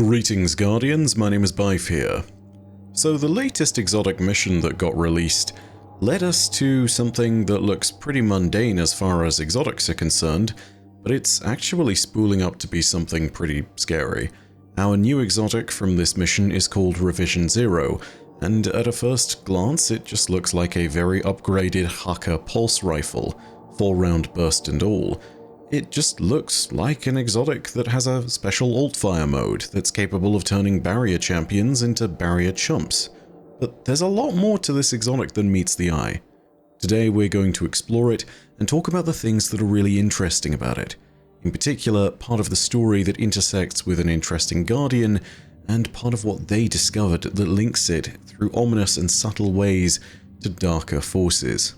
Greetings Guardians, my name is Bife here. So the latest exotic mission that got released led us to something that looks pretty mundane as far as exotics are concerned, but it's actually spooling up to be something pretty scary. Our new exotic from this mission is called Revision Zero, and at a first glance it just looks like a very upgraded Haka pulse rifle, 4-round burst and all. It just looks like an exotic that has a special alt-fire mode that's capable of turning barrier champions into barrier chumps. But there's a lot more to this exotic than meets the eye. Today we're going to explore it and talk about the things that are really interesting about it. In particular, part of the story that intersects with an interesting Guardian, and part of what they discovered that links it through ominous and subtle ways to darker forces.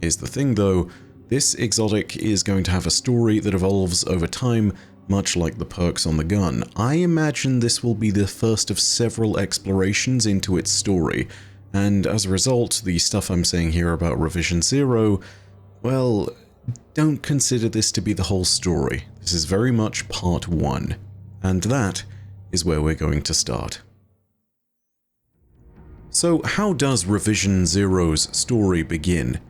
Here's the thing though, this exotic is going to have a story that evolves over time, much like the perks on the gun. I imagine this will be the first of several explorations into its story, and as a result, the stuff I'm saying here about Revision Zero, well, don't consider this to be the whole story. This is very much part 1, and that is where we're going to start. So how does Revision Zero's story begin?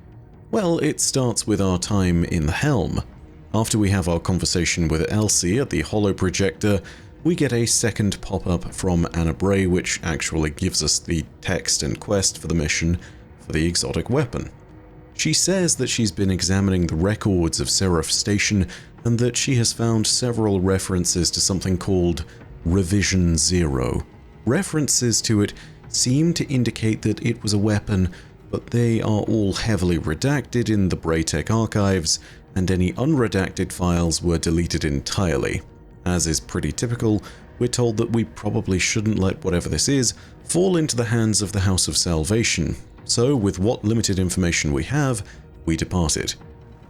Well, it starts with our time in the Helm. After we have our conversation with Elsie at the holoprojector, we get a second pop-up from Anna Bray which actually gives us the text and quest for the mission for the exotic weapon. She says that she's been examining the records of Seraph Station and that she has found several references to something called Revision Zero. References to it seem to indicate that it was a weapon, but they are all heavily redacted in the Braytech archives, and any unredacted files were deleted entirely. As is pretty typical, we're told that we probably shouldn't let whatever this is fall into the hands of the House of Salvation, so with what limited information we have, we departed.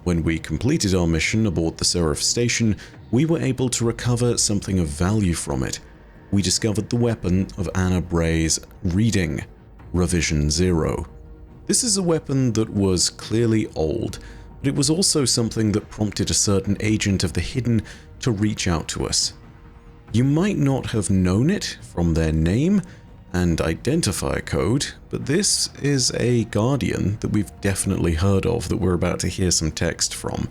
When we completed our mission aboard the Seraph Station, we were able to recover something of value from it. We discovered the weapon of Anna Bray's reading, Revision Zero. This is a weapon that was clearly old, but it was also something that prompted a certain agent of the Hidden to reach out to us. You might not have known it from their name and identifier code, but this is a Guardian that we've definitely heard of that we're about to hear some text from.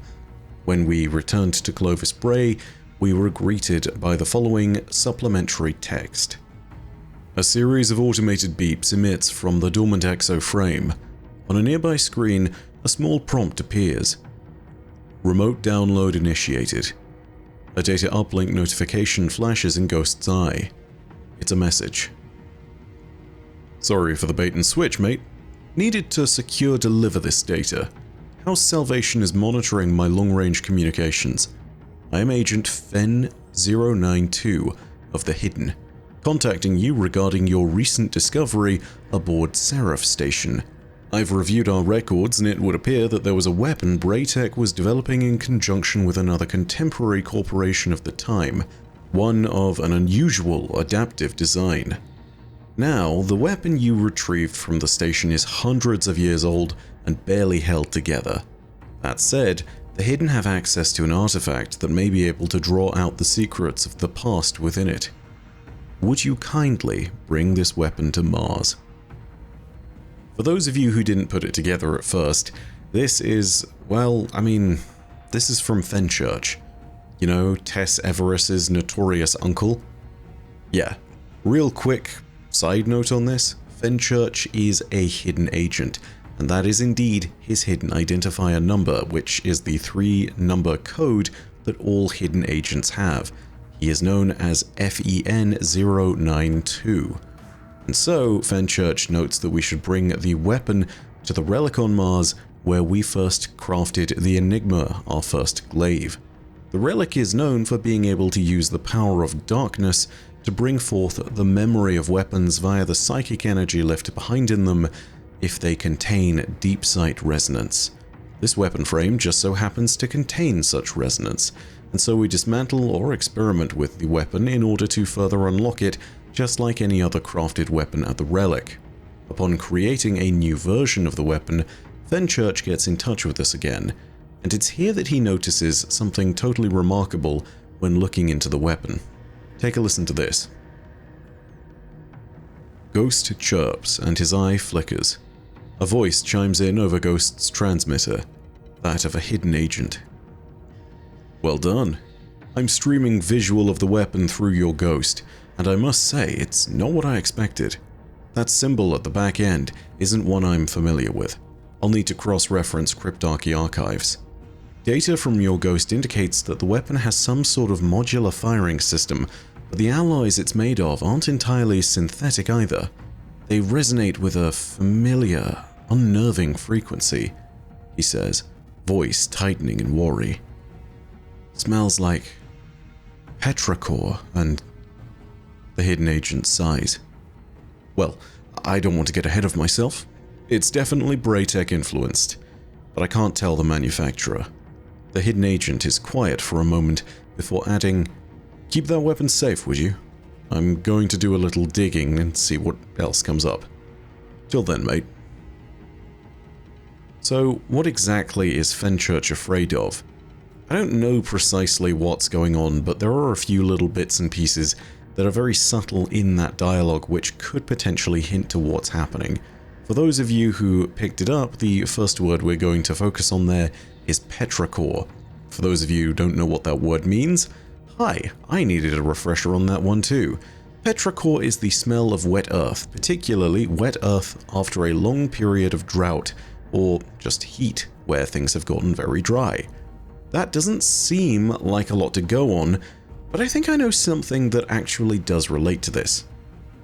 When we returned to Clovis Bray, we were greeted by the following supplementary text. A series of automated beeps emits from the dormant exo frame. On a nearby screen, a small prompt appears. Remote download initiated. A data uplink notification flashes in Ghost's eye. It's a message. Sorry for the bait and switch, mate. Needed to secure deliver this data. House Salvation is monitoring my long-range communications. I am Agent Fen092 of the Hidden, contacting you regarding your recent discovery aboard Seraph Station. I've reviewed our records and it would appear that there was a weapon Braytech was developing in conjunction with another contemporary corporation of the time, one of an unusual adaptive design. Now, the weapon you retrieved from the station is hundreds of years old and barely held together. That said, the Hidden have access to an artifact that may be able to draw out the secrets of the past within it. Would you kindly bring this weapon to Mars? For those of you who didn't put it together at first, this is, well, this is from Fenchurch. You know, Tess Everest's notorious uncle? Yeah, real quick side note on this, Fenchurch is a hidden agent, and that is indeed his hidden identifier number, which is the 3-number code that all hidden agents have. He is known as FEN092. And so, Fenchurch notes that we should bring the weapon to the relic on Mars where we first crafted the Enigma, our first glaive. The relic is known for being able to use the power of darkness to bring forth the memory of weapons via the psychic energy left behind in them if they contain deep sight resonance. This weapon frame just so happens to contain such resonance, and so we dismantle or experiment with the weapon in order to further unlock it, just like any other crafted weapon at the relic. Upon creating a new version of the weapon, Fenchurch gets in touch with us again, and it's here that he notices something totally remarkable when looking into the weapon. Take a listen to this. Ghost chirps and his eye flickers. A voice chimes in over Ghost's transmitter, that of a hidden agent. Well done. I'm streaming visual of the weapon through your Ghost, and I must say it's not what I expected. That symbol at the back end isn't one I'm familiar with. I'll need to cross-reference Cryptarchy archives. Data from your Ghost indicates that the weapon has some sort of modular firing system, but the alloys it's made of aren't entirely synthetic either. They resonate with a familiar, unnerving frequency, he says, voice tightening in worry. Smells like petrichor, and the hidden agent sighs. Well, I don't want to get ahead of myself. It's definitely Braytech influenced, but I can't tell the manufacturer. The hidden agent is quiet for a moment before adding, "Keep that weapon safe, would you? I'm going to do a little digging and see what else comes up. Till then, mate." So, what exactly is Fenchurch afraid of? I don't know precisely what's going on, but there are a few little bits and pieces that are very subtle in that dialogue which could potentially hint to what's happening. For those of you who picked it up, the first word we're going to focus on there is petrichor. For those of you who don't know what that word means, hi, I needed a refresher on that one too. Petrichor is the smell of wet earth, particularly wet earth after a long period of drought, or just heat, where things have gotten very dry. That doesn't seem like a lot to go on, but I think I know something that actually does relate to this.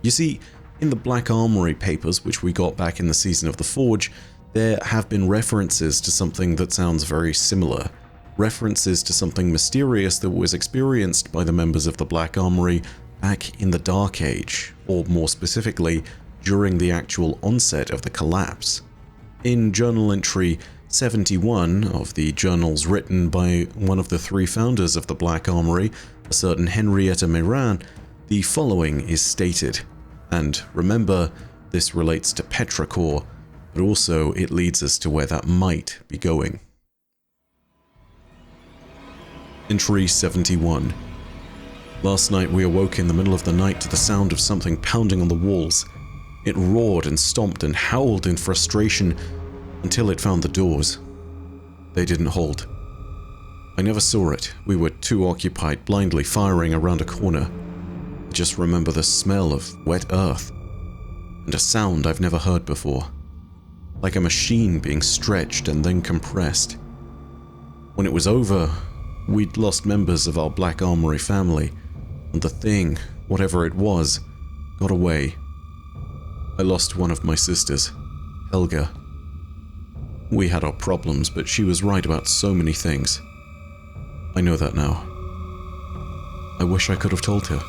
You see, in the Black Armory papers, which we got back in the Season of the Forge, there have been references to something that sounds very similar. References to something mysterious that was experienced by the members of the Black Armory back in the Dark Age, or more specifically, during the actual onset of the collapse. In journal entry 71 of the journals written by one of the three founders of the Black Armory, a certain Henrietta Miran, the following is stated. And remember, this relates to petrichor, but also it leads us to where that might be going. Entry 71. Last night we awoke in the middle of the night to the sound of something pounding on the walls. It roared and stomped and howled in frustration until it found the doors. They didn't hold. I never saw it. We were too occupied blindly firing around a corner. I just remember the smell of wet earth and a sound I've never heard before, like a machine being stretched and then compressed. When it was over, we'd lost members of our Black Armory family, and the thing, whatever it was, got away. I lost one of my sisters, Helga. We had our problems, but she was right about so many things. I know that now. I wish I could have told her.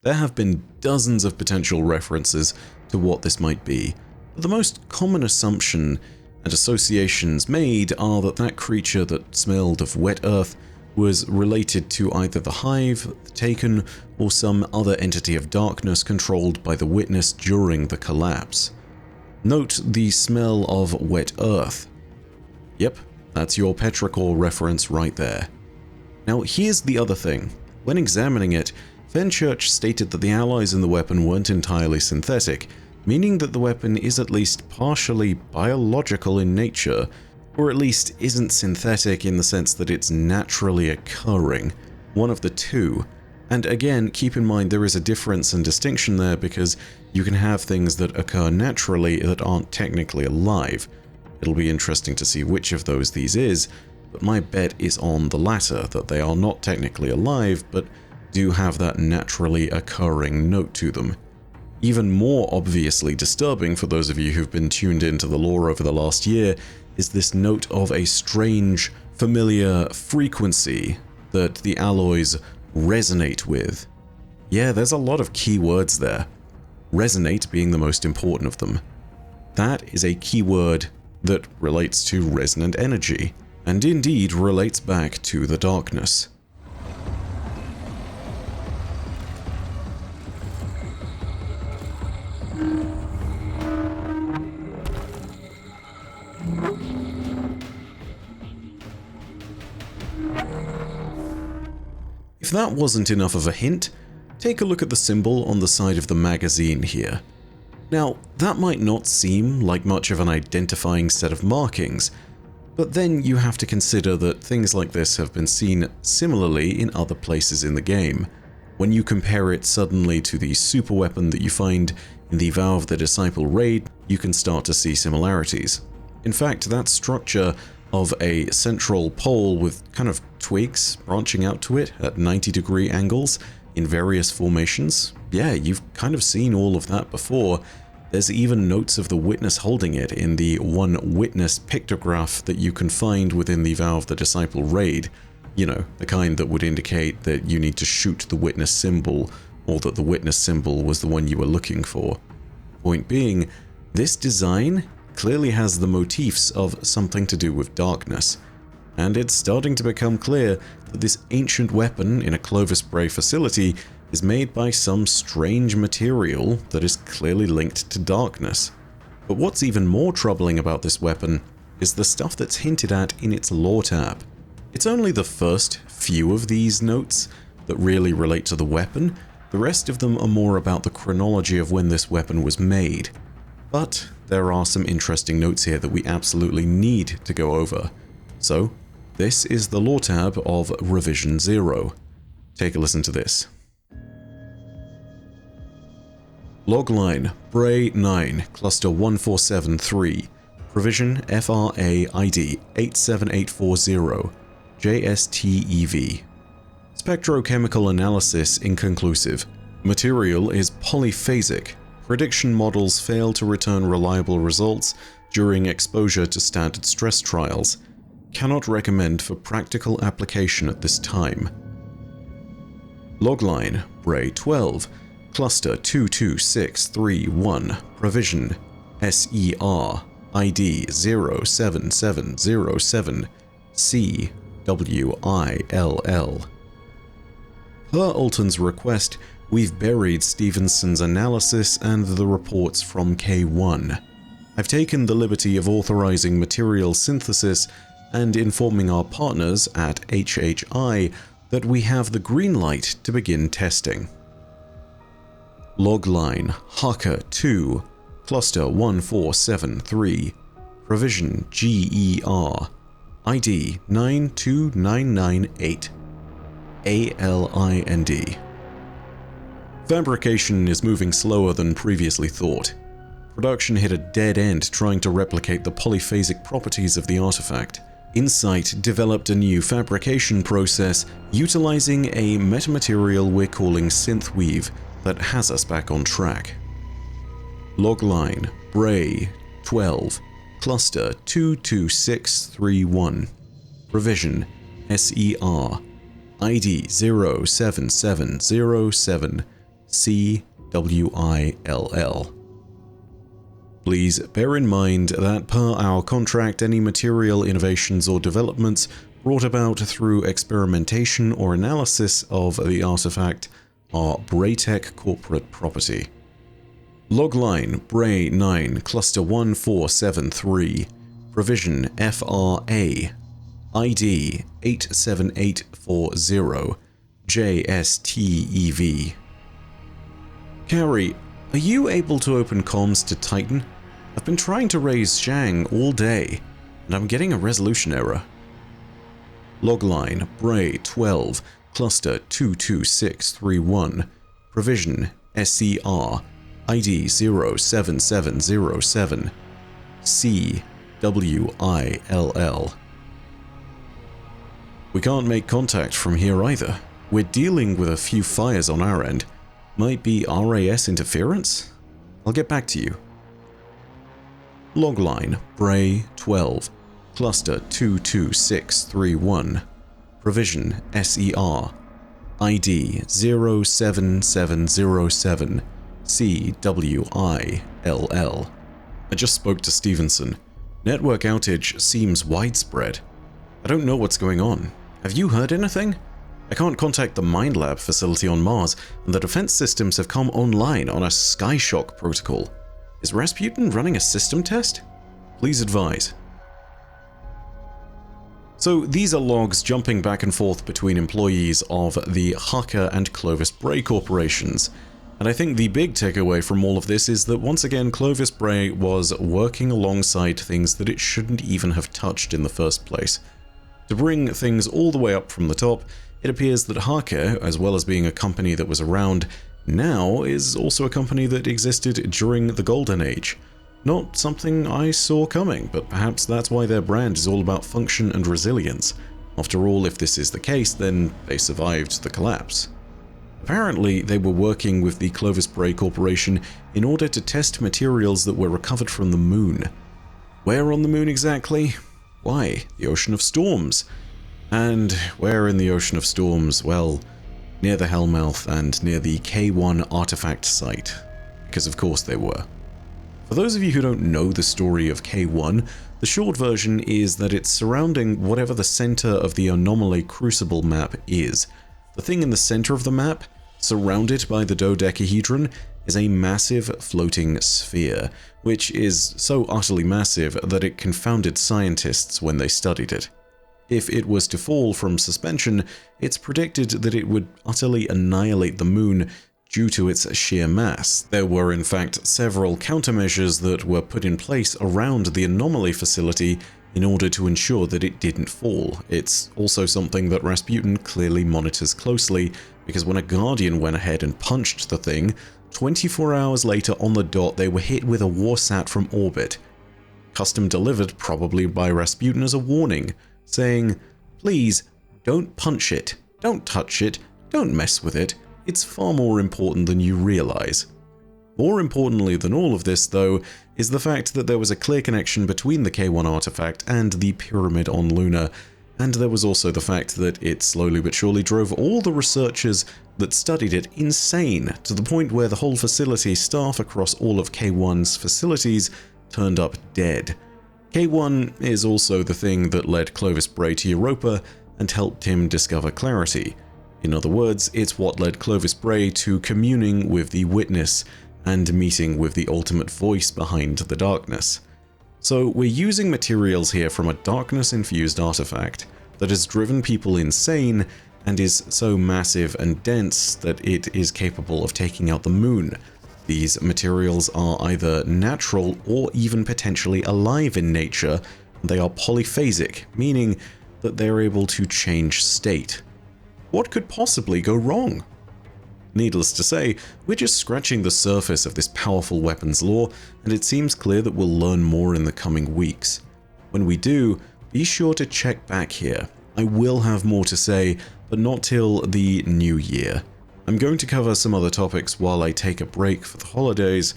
There have been dozens of potential references to what this might be, but the most common assumption and associations made are that that creature that smelled of wet earth was related to either the Hive, the Taken, or some other entity of darkness controlled by the Witness during the collapse. Note the smell of wet earth. Yep, that's your petrichor reference right there. Now here's the other thing. When examining it, Fenchurch stated that the alloys in the weapon weren't entirely synthetic, meaning that the weapon is at least partially biological in nature, or at least isn't synthetic in the sense that it's naturally occurring, one of the two. And again, keep in mind there is a difference and distinction there because you can have things that occur naturally that aren't technically alive. It'll be interesting to see which of those these is, but my bet is on the latter, that they are not technically alive, but do have that naturally occurring note to them. Even more obviously disturbing for those of you who've been tuned into the lore over the last year is this note of a strange, familiar frequency that the alloys resonate with. Yeah, there's a lot of key words there. Resonate being the most important of them. That is a keyword that relates to resonant energy, and indeed relates back to the darkness. If that wasn't enough of a hint, Take a look at the symbol on the side of the magazine here. Now, that might not seem like much of an identifying set of markings, but then you have to consider that things like this have been seen similarly in other places in the game. When you compare it suddenly to the superweapon that you find in the Vow of the Disciple raid, you can start to see similarities. In fact, that structure of a central pole with kind of twigs branching out to it at 90-degree angles in various formations, yeah, you've kind of seen all of that before. There's even notes of the witness holding it in the one witness pictograph that you can find within the Vow of the Disciple raid. You know, the kind that would indicate that you need to shoot the witness symbol, or that the witness symbol was the one you were looking for. Point being, this design clearly has the motifs of something to do with darkness, and it's starting to become clear that this ancient weapon in a Clovis Bray facility is made by some strange material that is clearly linked to darkness. But what's even more troubling about this weapon is the stuff that's hinted at in its lore tab. It's only the first few of these notes that really relate to the weapon. The rest of them are more about the chronology of when this weapon was made. But there are some interesting notes here that we absolutely need to go over. So, this is the lore tab of Revision 0. Take a listen to this. Logline Bray 9 Cluster 147-3 Provision FRA ID 87840 JSTEV. Spectrochemical analysis inconclusive. Material is polyphasic. Prediction models fail to return reliable results during exposure to standard stress trials. Cannot recommend for practical application at this time. Logline Bray 12 Cluster 22631 Provision SER ID 07707 CWILL. Per Alton's request, we've buried Stevenson's analysis and the reports from K1. I've taken the liberty of authorizing material synthesis and informing our partners at HHI that we have the green light to begin testing. Logline Haka 2 Cluster 1473 Provision GER ID 92998 ALIND. Fabrication is moving slower than previously thought. Production hit a dead end trying to replicate the polyphasic properties of the artifact. Insight developed a new fabrication process utilizing a metamaterial we're calling Synthweave that has us back on track. Logline Bray 12 Cluster 22631 Provision SER ID 07707 CWILL. Please bear in mind that per our contract, any material innovations or developments brought about through experimentation or analysis of the artifact are Braytech corporate property. Logline Bray 9 Cluster 1473 Provision FRA ID 87840 JSTEV. Carrie, are you able to open comms to Titan? I've been trying to raise Zhang all day, and I'm getting a resolution error. Logline Bray 12 Cluster 22631 Provision SCR ID 07707 CWILL. We can't make contact from here either. We're dealing with a few fires on our end. Might be RAS interference? I'll get back to you. Logline Bray 12 Cluster 22631 Provision SER ID 07707 CWILL. I just spoke to Stevenson. Network outage seems widespread. I don't know what's going on. Have you heard anything? I can't contact the Mind Lab facility on Mars, and the defense systems have come online on a Skyshock protocol. Is Rasputin running a system test? Please advise. So these are logs jumping back and forth between employees of the Harker and Clovis Bray corporations. And I think the big takeaway from all of this is that once again Clovis Bray was working alongside things that it shouldn't even have touched in the first place. To bring things all the way up from the top, it appears that Harker, as well as being a company that was around now, is also a company that existed during the Golden Age. Not something I saw coming, but perhaps that's why their brand is all about function and resilience. After all, if this is the case, then they survived the collapse. Apparently, they were working with the Clovis Bray Corporation in order to test materials that were recovered from the moon. Where on the moon exactly? Why, the Ocean of Storms. And where in the Ocean of Storms? Well, near the Hellmouth and near the K1 artifact site. Because of course they were. For those of you who don't know the story of K1, the short version is that it's surrounding whatever the center of the Anomaly Crucible map is. The thing in the center of the map, surrounded by the dodecahedron, is a massive floating sphere, which is so utterly massive that it confounded scientists when they studied it. If it was to fall from suspension, it's predicted that it would utterly annihilate the moon due to its sheer mass. There were in fact several countermeasures that were put in place around the anomaly facility in order to ensure that it didn't fall. It's also something that Rasputin clearly monitors closely, because when a Guardian went ahead and punched the thing, 24 hours later on the dot they were hit with a warsat from orbit. Custom delivered probably by Rasputin as a warning, saying, "Please, don't punch it, don't touch it, don't mess with it. It's far more important than you realize." More importantly than all of this, though, is the fact that there was a clear connection between the K1 artifact and the pyramid on Luna, and there was also the fact that it slowly but surely drove all the researchers that studied it insane, to the point where the whole facility staff across all of K1's facilities turned up dead. K1 is also the thing that led Clovis Bray to Europa and helped him discover clarity. In other words, it's what led Clovis Bray to communing with the Witness and meeting with the ultimate voice behind the darkness. So we're using materials here from a darkness-infused artifact that has driven people insane and is so massive and dense that it is capable of taking out the moon. These materials are either natural or even potentially alive in nature. They are polyphasic, meaning that they're able to change state. What could possibly go wrong? Needless to say, we're just scratching the surface of this powerful weapons lore, and it seems clear that we'll learn more in the coming weeks. When we do, be sure to check back here. I will have more to say, but not till the new year. I'm going to cover some other topics while I take a break for the holidays.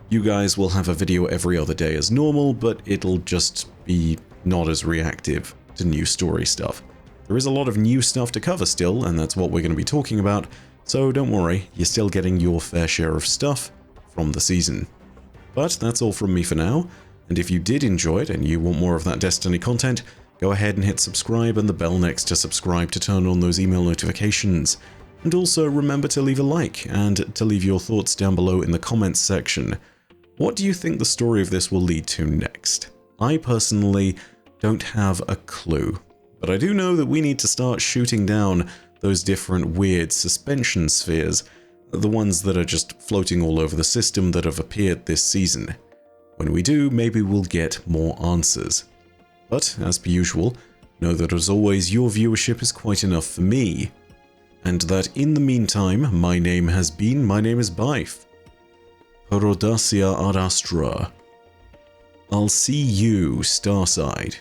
You guys will have a video every other day as normal, but it'll just be not as reactive to new story stuff. There is a lot of new stuff to cover still, and that's what we're going to be talking about, so don't worry, you're still getting your fair share of stuff from the season. But that's all from me for now, and if you did enjoy it and you want more of that Destiny content, go ahead and hit subscribe and the bell next to subscribe to turn on those email notifications. And also remember to leave a like and to leave your thoughts down below in the comments section. What do you think the story of this will lead to next? I personally don't have a clue, but I do know that we need to start shooting down those different weird suspension spheres, the ones that are just floating all over the system that have appeared this season. When we do, maybe we'll get more answers. But, as per usual, know that as always your viewership is quite enough for me. And that in the meantime, my name is Byf. Per audacia ad astra. I'll see you, Starside.